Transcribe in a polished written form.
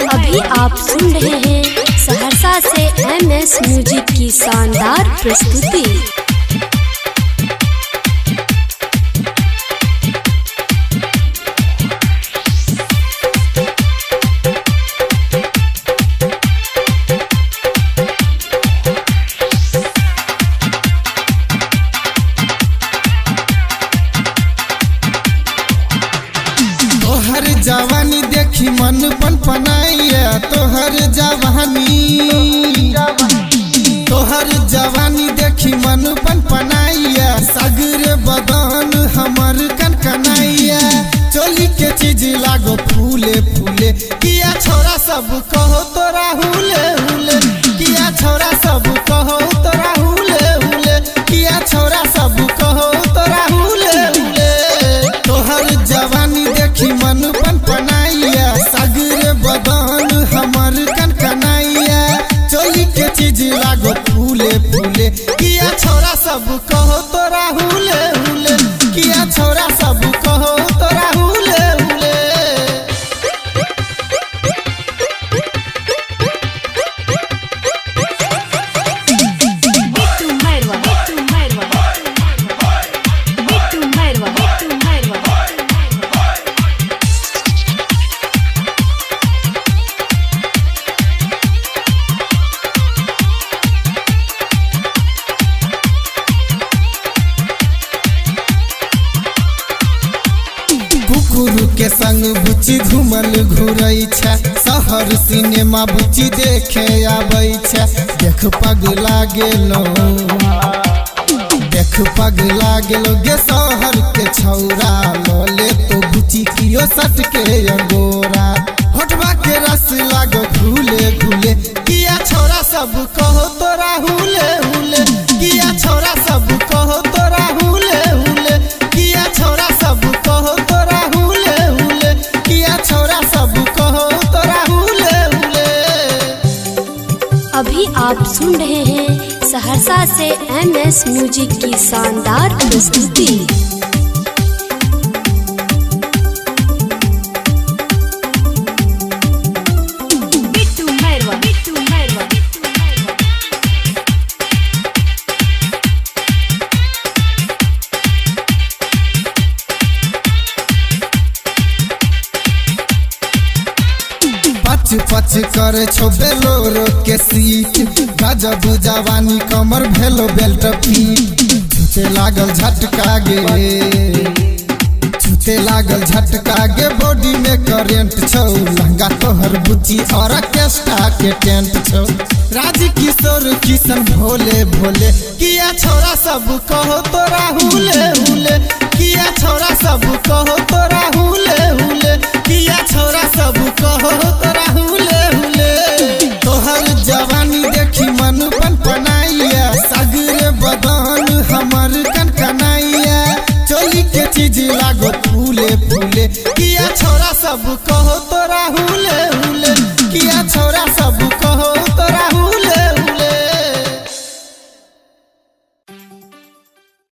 अभी आप सुन रहे हैं सहरसा से MS म्यूजिक की शानदार प्रस्तुति। तोहर जवानी देखी मन पन पनाइया, तोहर जवानी देखी मन पन पनाइया, सगर बदन हमर कनकनाइया, चोली के चीज लागो फूले फूले, किया छोरा सब कहो तोरा हुले हुले, किया छोरा सब कहो तोरा हुले हुले, किया छोरा सब कहो तोरा हुले हुले। तोहर जवानी देखी मन पन पनाइया, सगर बदन हमर कनकनाइया, चोली के चीज लागो फूले फूले, किया छोरा सब कहो तोरा हुले हुले, किया छोरा सब कहो तोरा हुले हुले। कुकुर के संग बुच्ची घूमल घुरई छे, शहर सिनेमा बुच्ची देखे आबै छे, देख पगला गेलो गे शहर के छौरा, लोले तो बुच्ची कियो सट के अंगोरा, होठवा के रस लागो घुले घुले, किया छोरा सब कहो तोरा हुले हुले, किया छोरा सब कहो तोरा हुले हुले, किया छोरा सब कहो तोरा हुले हुले, किया छोरा सब कहो तोरा हुले हुले। अभी आप सुन रहे हैं सहरसा से MS म्यूजिक की शानदार प्रस्तुति। पच पच करे छो बेलोरो के सीट, गजब जवानी कमर भेलो बेल्ट पीट, छूटे लागल झटका गे बॉडी में करेंट छो, लहंगा तोहर बुच्ची और ऑर्केस्ट्रा के टेंट छो, राज किशोर किशन भोले भोले, किया छोरा सब कहो तोरा हुले हुले, किया छोरा सब कहो तोरा हुले हुले, किया छोरा सब कहो तोरा हुले हुले। तोहर जवानी देखी मन पन पनाइया, सगर बदन हमर कनकनाइया, चोली के चीज लागो फूले फूले, किया छोरा सब